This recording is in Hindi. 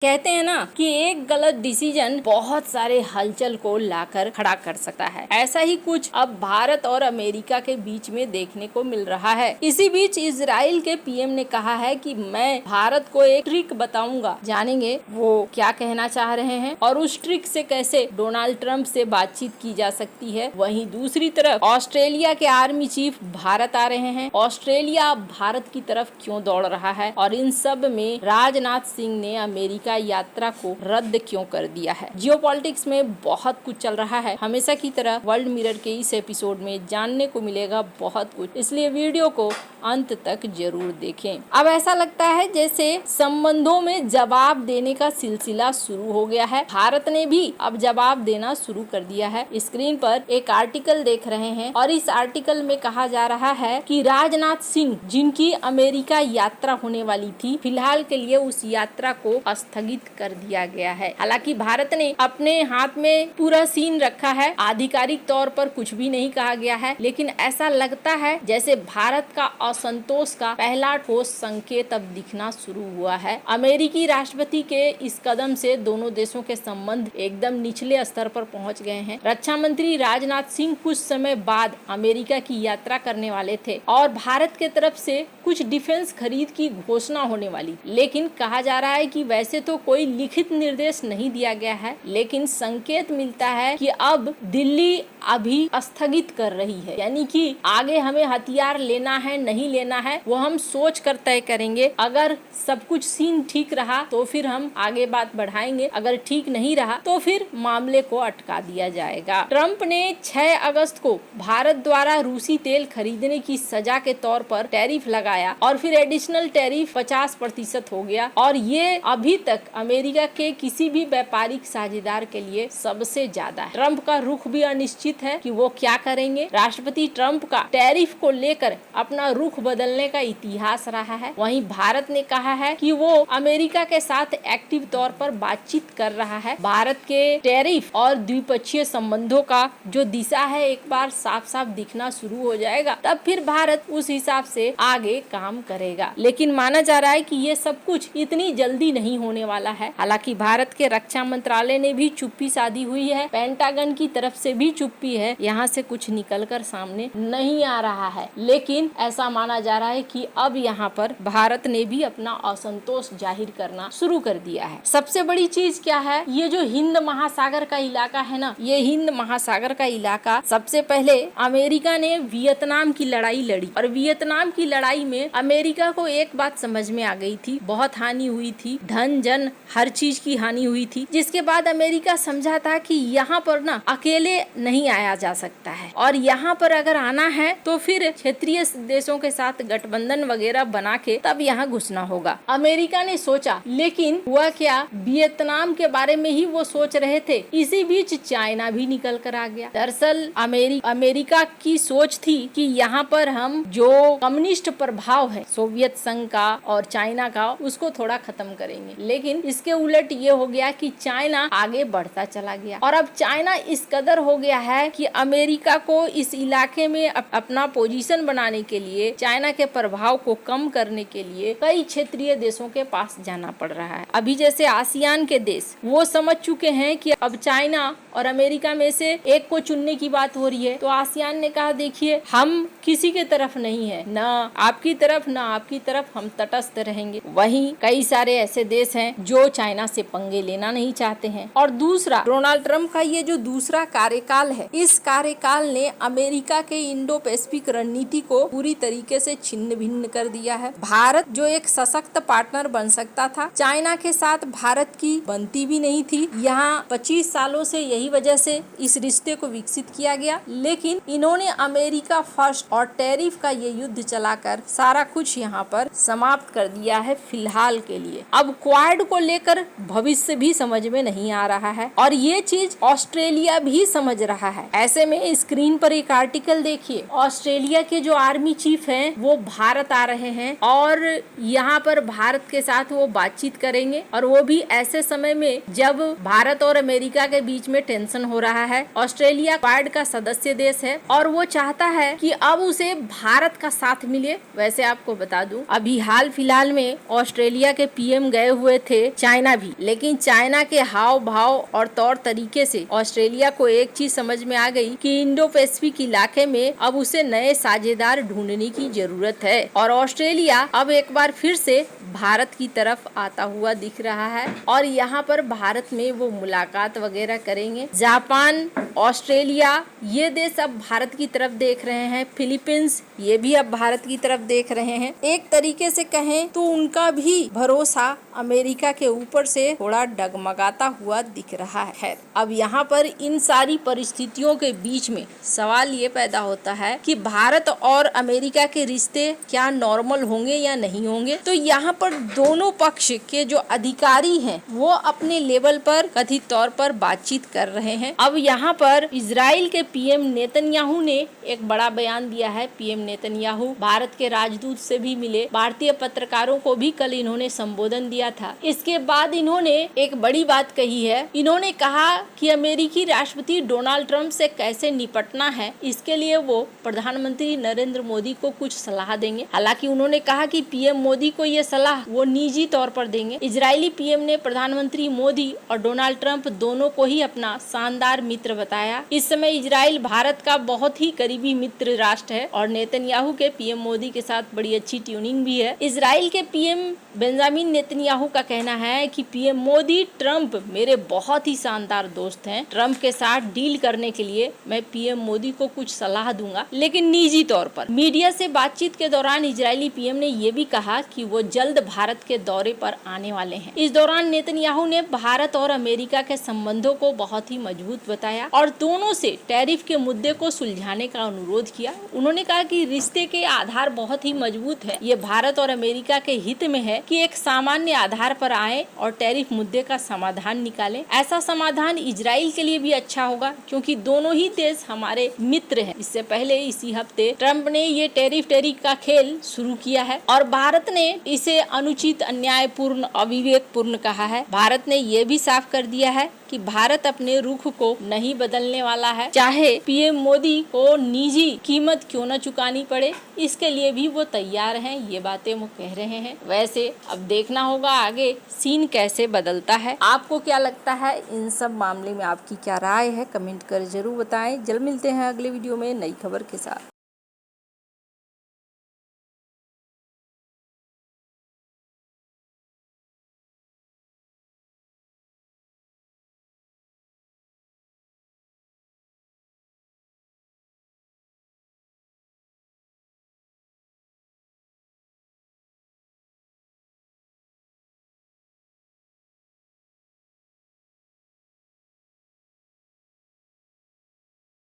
कहते हैं ना कि एक गलत डिसीजन बहुत सारे हलचल को लाकर खड़ा कर सकता है। ऐसा ही कुछ अब भारत और अमेरिका के बीच में देखने को मिल रहा है। इसी बीच इजराइल के पीएम ने कहा है कि मैं भारत को एक ट्रिक बताऊंगा। जानेंगे वो क्या कहना चाह रहे हैं और उस ट्रिक से कैसे डोनाल्ड ट्रंप से बातचीत की जा सकती है। वहीं दूसरी तरफ ऑस्ट्रेलिया के आर्मी चीफ भारत आ रहे हैं। ऑस्ट्रेलिया भारत की तरफ क्यों दौड़ रहा है और इन सब में राजनाथ सिंह ने अमेरिका यात्रा को रद्द क्यों कर दिया है। जियोपॉलिटिक्स में बहुत कुछ चल रहा है। हमेशा की तरह वर्ल्ड मिरर के इस एपिसोड में जानने को मिलेगा बहुत कुछ, इसलिए वीडियो को अंत तक जरूर देखें। अब ऐसा लगता है जैसे संबंधों में जवाब देने का सिलसिला शुरू हो गया है। भारत ने भी अब जवाब देना शुरू कर दिया है। स्क्रीन पर एक आर्टिकल देख रहे हैं और इस आर्टिकल में कहा जा रहा है कि राजनाथ सिंह जिनकी अमेरिका यात्रा होने वाली थी, फिलहाल के लिए उस यात्रा को स्थगित कर दिया गया है। हालांकि भारत ने अपने हाथ में पूरा सीन रखा है, आधिकारिक तौर पर कुछ भी नहीं कहा गया है, लेकिन ऐसा लगता है जैसे भारत का असंतोष का पहला ठोस संकेत अब दिखना शुरू हुआ है। अमेरिकी राष्ट्रपति के इस कदम से दोनों देशों के संबंध एकदम निचले स्तर पर पहुंच गए हैं। रक्षा मंत्री राजनाथ सिंह कुछ समय बाद अमेरिका की यात्रा करने वाले थे और भारत के तरफ से कुछ डिफेंस खरीद की घोषणा होने वाली, लेकिन कहा जा रहा है कि वैसे तो कोई लिखित निर्देश नहीं दिया गया है, लेकिन संकेत मिलता है कि अब दिल्ली अभी स्थगित कर रही है, यानी कि आगे हमें हथियार लेना है नहीं लेना है वो हम सोच कर तय करेंगे। अगर सब कुछ सीन ठीक रहा तो फिर हम आगे बात बढ़ाएंगे, अगर ठीक नहीं रहा तो फिर मामले को अटका दिया जाएगा। ट्रंप ने 6 अगस्त को भारत द्वारा रूसी तेल खरीदने की सजा के तौर पर टैरिफ लगाया और फिर एडिशनल टैरिफ 50% हो गया और ये अभी तक अमेरिका के किसी भी व्यापारिक साझेदार के लिए सबसे ज्यादा है। ट्रंप का रुख भी अनिश्चित है कि वो क्या करेंगे। राष्ट्रपति ट्रंप का टैरिफ को लेकर अपना रुख बदलने का इतिहास रहा है। वहीं भारत ने कहा है कि वो अमेरिका के साथ एक्टिव तौर पर बातचीत कर रहा है। भारत के टैरिफ और द्विपक्षीय संबंधों का जो दिशा है एक बार साफ साफ दिखना शुरू हो जाएगा, तब फिर भारत उस हिसाब से आगे काम करेगा। लेकिन माना जा रहा है कि ये सब कुछ इतनी जल्दी नहीं होने वाला है। हालांकि भारत के रक्षा मंत्रालय ने भी चुप्पी साधी हुई है, पेंटागन की तरफ से भी चुप्पी है, यहाँ से कुछ निकलकर सामने नहीं आ रहा है। लेकिन ऐसा माना जा रहा है कि अब यहाँ पर भारत ने भी अपना असंतोष जाहिर करना शुरू कर दिया है। सबसे बड़ी चीज क्या है, ये जो हिंद महासागर का इलाका है ना, ये हिंद महासागर का इलाका सबसे पहले अमेरिका ने वियतनाम की लड़ाई लड़ी और वियतनाम की लड़ाई में अमेरिका को एक बात समझ में आ गई थी, बहुत हानि हुई थी, धन जन हर चीज की हानि हुई थी, जिसके बाद अमेरिका समझा था कि यहाँ पर ना अकेले नहीं आया जा सकता है और यहाँ पर अगर आना है तो फिर क्षेत्रीय देशों के साथ गठबंधन वगैरह बना के तब यहाँ घुसना होगा। अमेरिका ने सोचा, लेकिन हुआ क्या, वियतनाम के बारे में ही वो सोच रहे थे, इसी बीच चाइना भी निकल कर आ गया। दरअसल अमेरिका की सोच थी कि यहाँ पर हम जो कम्युनिस्ट प्रभाव है सोवियत संघ का और चाइना का उसको थोड़ा खत्म करेंगे, लेकिन इसके उलट ये हो गया कि चाइना आगे बढ़ता चला गया और अब चाइना इस कदर हो गया है कि अमेरिका को इस इलाके में अपना पोजीशन बनाने के लिए, चाइना के प्रभाव को कम करने के लिए कई क्षेत्रीय देशों के पास जाना पड़ रहा है। अभी जैसे आसियान के देश वो समझ चुके हैं कि अब चाइना और अमेरिका में से एक को चुनने की बात हो रही है, तो आसियान ने कहा देखिए हम किसी के तरफ नहीं है, ना आपकी तरफ ना आपकी तरफ, हम तटस्थ रहेंगे। वहीं कई सारे ऐसे देश हैं जो चाइना से पंगे लेना नहीं चाहते हैं। और दूसरा, डोनाल्ड ट्रंप का ये जो दूसरा कार्यकाल है, इस कार्यकाल ने अमेरिका के इंडो पैसिफिक रणनीति को पूरी तरीके से छिन्न भिन्न कर दिया है। भारत जो एक सशक्त पार्टनर बन सकता था, चाइना के साथ भारत की बनती भी नहीं थी। यहाँ 25 सालों से यही वजह से इस रिश्ते को विकसित किया गया, लेकिन इन्होंने अमेरिका फर्स्ट और टैरिफ का ये युद्ध चलाकर सारा कुछ यहाँ पर समाप्त कर दिया है फिलहाल के लिए। अब क्वाड को लेकर भविष्य भी समझ में नहीं आ रहा है और ये चीज ऑस्ट्रेलिया भी समझ रहा है। ऐसे में स्क्रीन पर एक आर्टिकल देखिए, ऑस्ट्रेलिया के जो आर्मी चीफ हैं वो भारत आ रहे हैं और यहाँ पर भारत के साथ वो बातचीत करेंगे और वो भी ऐसे समय में जब भारत और अमेरिका के बीच में टेंशन हो रहा है। ऑस्ट्रेलिया क्वाड का सदस्य देश है और वो चाहता है कि अब उसे भारत का साथ मिले। वैसे वैसे आपको बता दूं, अभी हाल फिलहाल में ऑस्ट्रेलिया के पीएम गए हुए थे चाइना भी, लेकिन चाइना के हाव भाव और तौर तरीके से ऑस्ट्रेलिया को एक चीज समझ में आ गई कि इंडो पैसिफिक इलाके में अब उसे नए साझेदार ढूंढने की जरूरत है और ऑस्ट्रेलिया अब एक बार फिर से भारत की तरफ आता हुआ दिख रहा है और यहाँ पर भारत में वो मुलाकात वगैरह करेंगे। जापान, ऑस्ट्रेलिया ये देश अब भारत की तरफ देख रहे हैं, फिलीपींस ये भी अब भारत की तरफ देख रहे हैं। एक तरीके से कहें तो उनका भी भरोसा अमेरिका के ऊपर से थोड़ा डगमगाता हुआ दिख रहा है। अब यहाँ पर इन सारी परिस्थितियों के बीच में सवाल ये पैदा होता है कि भारत और अमेरिका के रिश्ते क्या नॉर्मल होंगे या नहीं होंगे। तो यहाँ पर दोनों पक्ष के जो अधिकारी हैं वो अपने लेवल पर कथित तौर पर बातचीत कर रहे हैं। अब यहाँ पर इजराइल के पीएम नेतन्याहू ने एक बड़ा बयान दिया है। पीएम नेतन्याहू भारत के राजदूत से भी मिले, भारतीय पत्रकारों को भी कल इन्होंने संबोधन दिया था। इसके बाद इन्होंने एक बड़ी बात कही है। इन्होंने कहा कि अमेरिकी राष्ट्रपति डोनाल्ड ट्रंप से कैसे निपटना है इसके लिए वो प्रधानमंत्री नरेंद्र मोदी को कुछ सलाह देंगे। हालांकि उन्होंने कहा कि पीएम मोदी को ये सलाह वो निजी तौर पर देंगे। इजरायली पीएम ने प्रधानमंत्री मोदी और डोनाल्ड ट्रंप दोनों को ही अपना शानदार मित्र बताया। इस समय इजराइल भारत का बहुत ही करीबी मित्र राष्ट्र है और नेतन्याहू के पीएम मोदी के साथ बड़ी अच्छी ट्यूनिंग भी है। इजराइल के पीएम बेंजामिन नेतन्याहू का कहना है कि पीएम मोदी ट्रंप मेरे बहुत ही शानदार दोस्त हैं। ट्रंप के साथ डील करने के लिए मैं पीएम मोदी को कुछ सलाह दूंगा, लेकिन निजी तौर पर। मीडिया से बातचीत के दौरान इजरायली पीएम ने ये भी कहा कि वो जल्द भारत के दौरे पर आने वाले हैं। इस दौरान नेतन्याहू ने भारत और अमेरिका के संबंधों को बहुत ही मजबूत बताया और दोनों से टैरिफ के मुद्दे को सुलझाने का अनुरोध किया। उन्होंने कहा कि रिश्ते के आधार बहुत ही मजबूत है। ये भारत और अमेरिका के हित में है कि एक सामान्य आधार पर आए और टैरिफ मुद्दे का समाधान निकालें। ऐसा समाधान इजराइल के लिए भी अच्छा होगा क्योंकि दोनों ही देश हमारे मित्र हैं। इससे पहले इसी हफ्ते ट्रंप ने ये टैरिफ का खेल शुरू किया है और भारत ने इसे अनुचित, अन्यायपूर्ण, अविवेकपूर्ण कहा है। भारत ने ये भी साफ कर दिया है कि भारत अपने रुख को नहीं बदलने वाला है, चाहे पीएम मोदी को निजी कीमत क्यों न चुकानी पड़े, इसके लिए भी वो तैयार हैं। ये बातें वो कह रहे हैं। वैसे अब देखना होगा आगे सीन कैसे बदलता है। आपको क्या लगता है इन सब मामले में, आपकी क्या राय है, कमेंट कर जरूर बताएं। जल्द मिलते हैं अगले वीडियो में नई खबर के साथ।